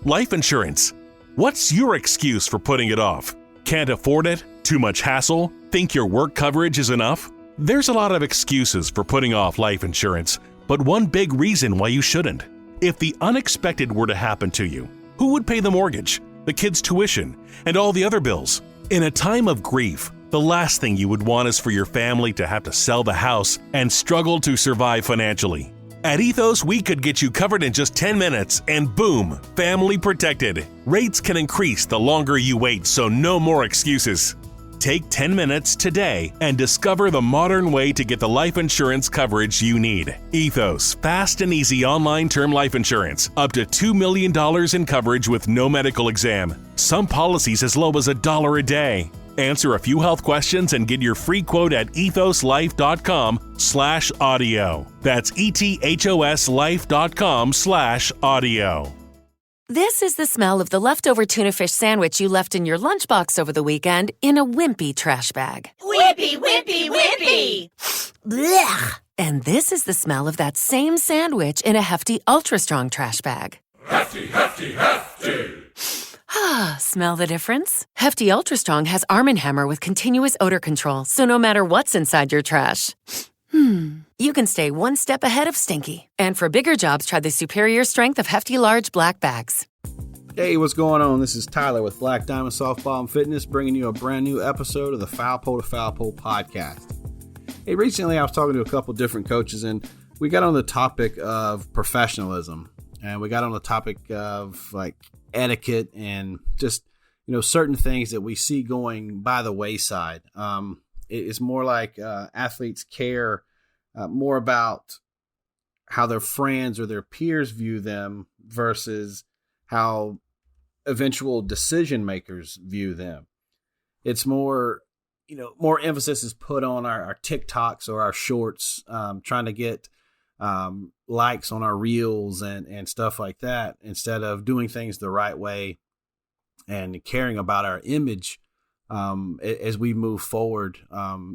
Life insurance. What's your excuse for putting it off? Can't afford it? Too much hassle? Think your work coverage is enough? There's a lot of excuses for putting off life insurance, but one big reason why you shouldn't. If the unexpected were to happen to you, who would pay the mortgage, the kids' tuition, and all the other bills? In a time of grief, the last thing you would want is for your family to have to sell the house and struggle to survive financially. At Ethos, we could get you covered in just 10 minutes and boom, family protected. Rates can increase the longer you wait, so no more excuses. Take 10 minutes today and discover the modern way to get the life insurance coverage you need. Ethos, fast and easy online term life insurance. Up to $2 million in coverage with no medical exam. Some policies as low as $1 a day. Answer a few health questions and get your free quote at ethoslife.com/audio. That's ethoslife.com/audio. This is the smell of the leftover tuna fish sandwich you left in your lunchbox over the weekend in a wimpy trash bag. Wimpy, wimpy, wimpy! Blech! And this is the smell of that same sandwich in a hefty, ultra-strong trash bag. Hefty, hefty, hefty! Ah, smell the difference? Hefty Ultra Strong has Arm & Hammer with continuous odor control, so no matter what's inside your trash, you can stay one step ahead of stinky. And for bigger jobs, try the superior strength of Hefty Large Black Bags. Hey, what's going on? This is Tyler with Black Diamond Softball and Fitness, bringing you a brand new episode of the Foul Pole to Foul Pole podcast. Hey, recently I was talking to a couple different coaches, and we got on the topic of professionalism, and we got on the topic of like etiquette and just, certain things that we see going by the wayside. It's more like athletes care more about how their friends or their peers view them versus how eventual decision makers view them. It's more, more emphasis is put on our TikToks or our shorts, trying to get likes on our reels and stuff like that, instead of doing things the right way and caring about our image as we move forward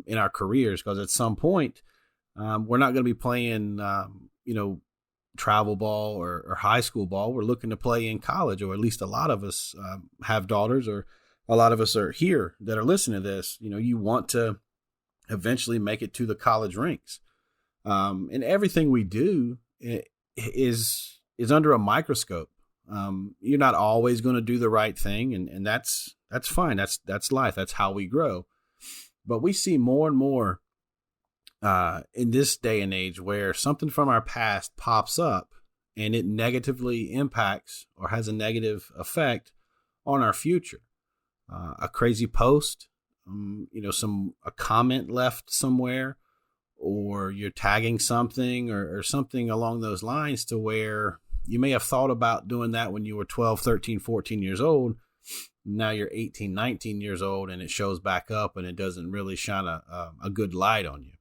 in our careers. Because at some point, we're not going to be playing, travel ball or high school ball. We're looking to play in college, or at least a lot of us have daughters, or a lot of us are here that are listening to this. You want to eventually make it to the college ranks. And everything we do is under a microscope. You're not always going to do the right thing, and that's fine. That's life. That's how we grow. But we see more and more in this day and age where something from our past pops up and it negatively impacts or has a negative effect on our future. A crazy post, a comment left somewhere, or you're tagging something or something along those lines, to where you may have thought about doing that when you were 12, 13, 14 years old. Now you're 18, 19 years old, and it shows back up, and it doesn't really shine a good light on you.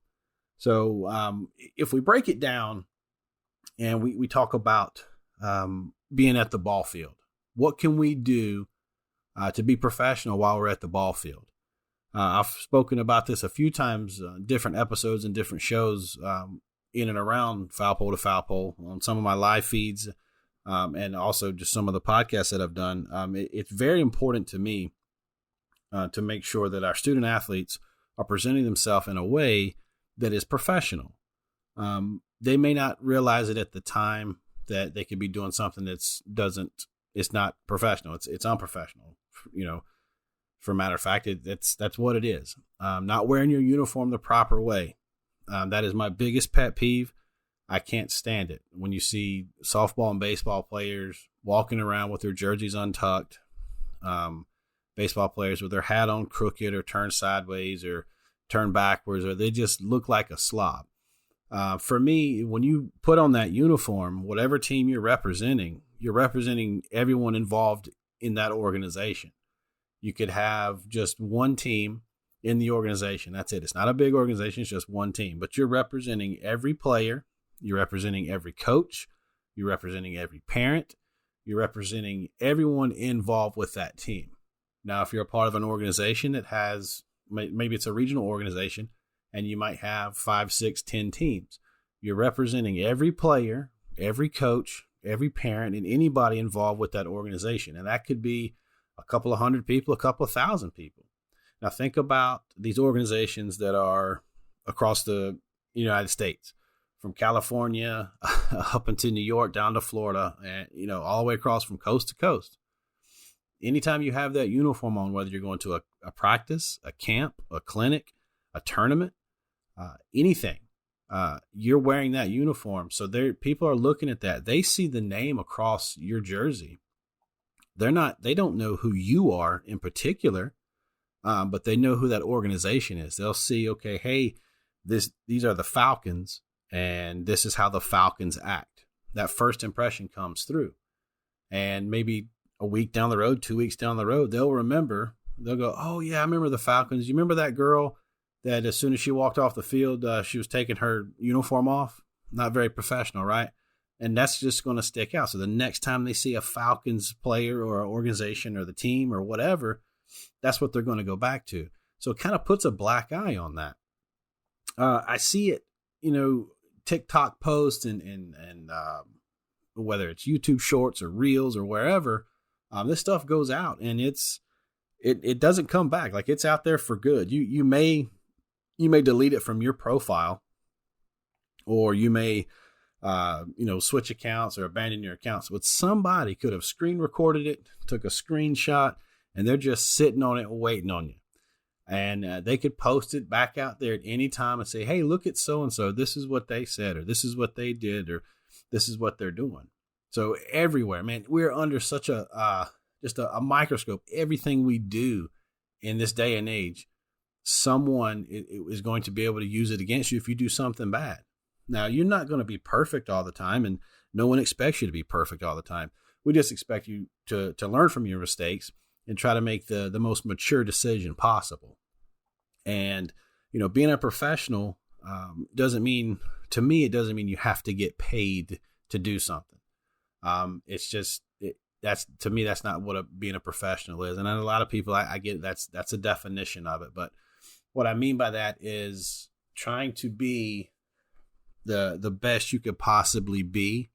So if we break it down and we talk about being at the ball field, what can we do to be professional while we're at the ball field? I've spoken about this a few times, different episodes and different shows in and around Foul Pole to Foul Pole on some of my live feeds, and also just some of the podcasts that I've done. It's very important to me to make sure that our student athletes are presenting themselves in a way that is professional. They may not realize it at the time that they could be doing something it's not professional. It's unprofessional. For a matter of fact, that's what it is. Not wearing your uniform the proper way. That is my biggest pet peeve. I can't stand it when you see softball and baseball players walking around with their jerseys untucked, baseball players with their hat on crooked or turned sideways or turned backwards, or they just look like a slob. For me, when you put on that uniform, whatever team you're representing everyone involved in that organization. You could have just one team in the organization. That's it. It's not a big organization. It's just one team. But you're representing every player. You're representing every coach. You're representing every parent. You're representing everyone involved with that team. Now, if you're a part of an organization that has, maybe it's a regional organization, and you might have 5, 6, 10 teams, you're representing every player, every coach, every parent and anybody involved with that organization. And that could be a couple of hundred people, a couple of thousand people. Now think about these organizations that are across the United States, from California up into New York, down to Florida, and, all the way across from coast to coast. Anytime you have that uniform on, whether you're going to a practice, a camp, a clinic, a tournament, anything, you're wearing that uniform. So people are looking at that. They see the name across your jersey. They don't know who you are in particular, but they know who that organization is. They'll see, okay, hey, these are the Falcons, and this is how the Falcons act. That first impression comes through. And maybe a week down the road, 2 weeks down the road, they'll go, oh yeah, I remember the Falcons. You remember that girl that as soon as she walked off the field, she was taking her uniform off? Not very professional, right? And that's just going to stick out. So the next time they see a Falcons player or an organization or the team or whatever, that's what they're going to go back to. So it kind of puts a black eye on that. I see it, TikTok posts and whether it's YouTube shorts or reels or wherever, this stuff goes out, and it doesn't come back. Like, it's out there for good. You may delete it from your profile, or you may switch accounts or abandon your accounts, but somebody could have screen recorded it, took a screenshot, and they're just sitting on it waiting on you. And they could post it back out there at any time and say, hey, look at so-and-so. This is what they said, or this is what they did, or this is what they're doing. So everywhere, man, we're under such just a microscope. Everything we do in this day and age, someone is going to be able to use it against you if you do something bad. Now, you're not going to be perfect all the time, and no one expects you to be perfect all the time. We just expect you to learn from your mistakes and try to make the most mature decision possible. And, being a professional doesn't mean you have to get paid to do something. It's just, to me, that's not what being a professional is. And a lot of people, I get that's a definition of it. But what I mean by that is trying to be the best you could possibly be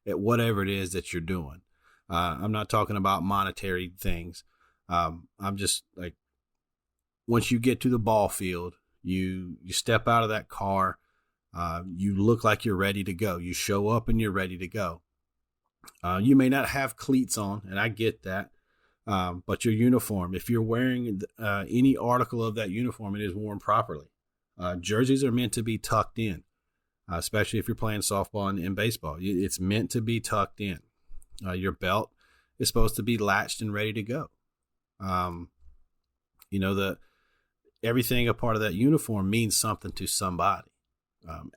at whatever it is that you're doing. I'm not talking about monetary things. I'm just like, once you get to the ball field, you step out of that car, you look like you're ready to go. You show up and you're ready to go. You may not have cleats on, and I get that, but your uniform, if you're wearing any article of that uniform, it is worn properly. Jerseys are meant to be tucked in, especially if you're playing softball and baseball. It's meant to be tucked in. Your belt is supposed to be latched and ready to go. Everything a part of that uniform means something to somebody.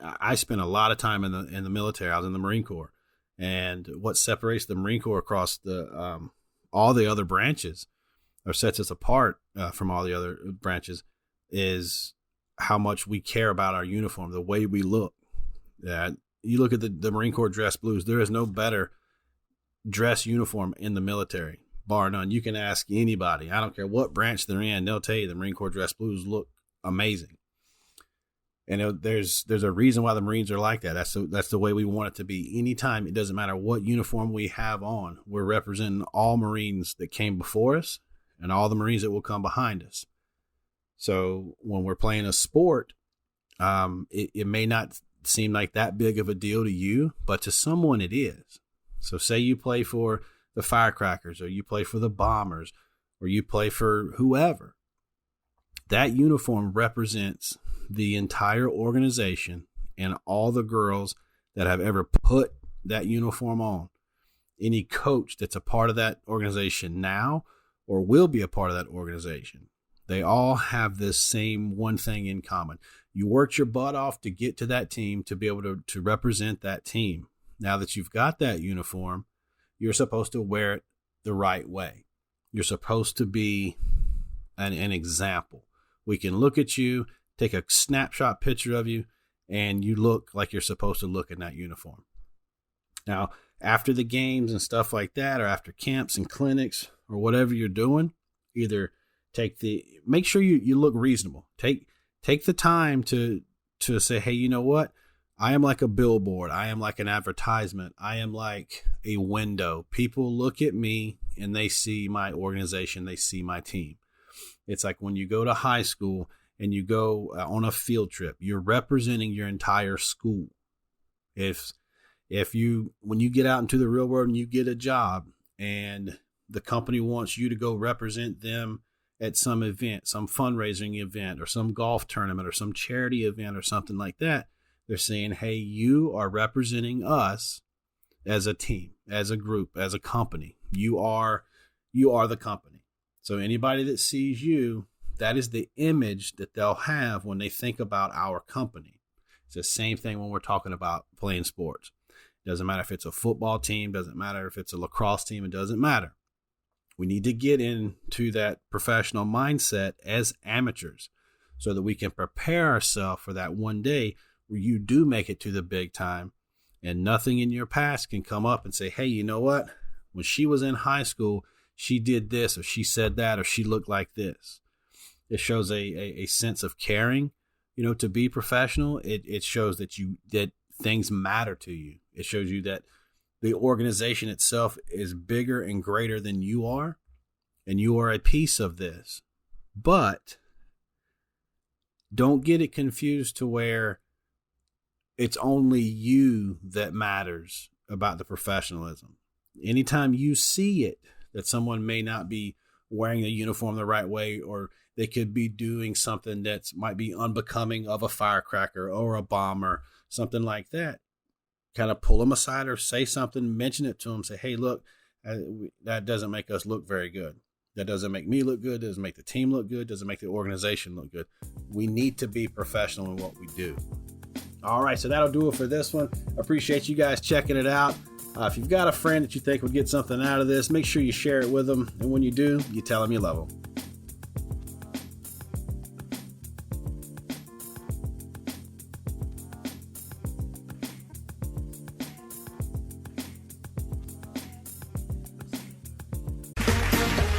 I spent a lot of time in the military. I was in the Marine Corps, and what separates the Marine Corps across all the other branches, or sets us apart from all the other branches, is how much we care about our uniform, the way we look. You look at the Marine Corps dress blues. There is no better dress uniform in the military, bar none. You can ask anybody. I don't care what branch they're in. They'll tell you the Marine Corps dress blues look amazing. And there's a reason why the Marines are like that. That's the way we want it to be. Anytime, it doesn't matter what uniform we have on, we're representing all Marines that came before us and all the Marines that will come behind us. So when we're playing a sport, it may not seem like that big of a deal to you, but to someone it is. So say you play for the Firecrackers, or you play for the Bombers, or you play for whoever. That uniform represents the entire organization and all the girls that have ever put that uniform on. Any coach that's a part of that organization now or will be a part of that organization, they all have this same one thing in common. You worked your butt off to get to that team, to be able to represent that team. Now that you've got that uniform, you're supposed to wear it the right way. You're supposed to be an example. We can look at you, take a snapshot picture of you, and you look like you're supposed to look in that uniform. Now, after the games and stuff like that, or after camps and clinics or whatever you're doing, either make sure you look reasonable. Take the time to say, hey, you know what? I am like a billboard. I am like an advertisement. I am like a window. People look at me and they see my organization. They see my team. It's like when you go to high school and you go on a field trip, you're representing your entire school. When you get out into the real world and you get a job and the company wants you to go represent them at some event, some fundraising event or some golf tournament or some charity event or something like that, they're saying, hey, you are representing us as a team, as a group, as a company. You are the company. So anybody that sees you, that is the image that they'll have when they think about our company. It's the same thing when we're talking about playing sports. It doesn't matter if it's a football team, doesn't matter if it's a lacrosse team, it doesn't matter. We need to get into that professional mindset as amateurs so that we can prepare ourselves for that one day where you do make it to the big time and nothing in your past can come up and say, hey, you know what? When she was in high school, she did this or she said that or she looked like this. It shows a sense of caring, to be professional. It shows that things matter to you. It shows you that the organization itself is bigger and greater than you are, and you are a piece of this. But don't get it confused to where it's only you that matters about the professionalism. Anytime you see it, that someone may not be wearing a uniform the right way, or they could be doing something that might be unbecoming of a firecracker or a bomb or something like that, kind of pull them aside or say something, mention it to them, say, hey, look, that doesn't make us look very good. That doesn't make me look good. Doesn't make the team look good. Doesn't make the organization look good. We need to be professional in what we do. All right, so that'll do it for this one. Appreciate you guys checking it out. If you've got a friend that you think would get something out of this, make sure you share it with them. And when you do, you tell them you love them.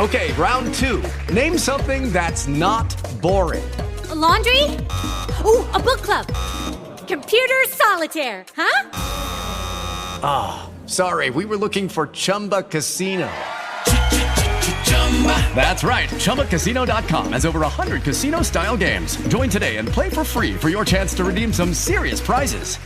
Okay, round two. Name something that's not boring. A laundry? Ooh, a book club. Computer solitaire, huh? Sorry, we were looking for Chumba Casino. That's right. ChumbaCasino.com has over 100 casino-style games. Join today and play for free for your chance to redeem some serious prizes.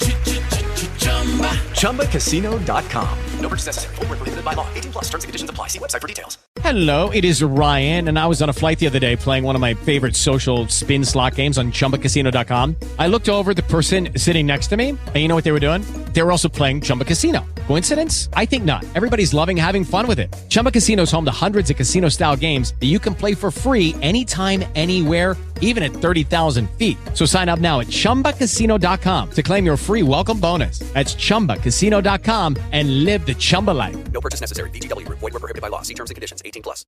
ChumbaCasino.com. No purchase necessary. Void where prohibited by law. 18+ terms and conditions apply. See website for details. Hello, it is Ryan, and I was on a flight the other day playing one of my favorite social spin slot games on ChumbaCasino.com. I looked over at the person sitting next to me, and you know what they were doing? They were also playing Chumba Casino. Coincidence? I think not. Everybody's loving having fun with it. Chumba Casino is home to hundreds of casino-style games that you can play for free anytime, anywhere, even at 30,000 feet. So sign up now at ChumbaCasino.com to claim your free welcome bonus. That's ChumbaCasino.com and live the Chumba life. No purchase necessary. VGW. Void where prohibited by law. See terms and conditions. 18+.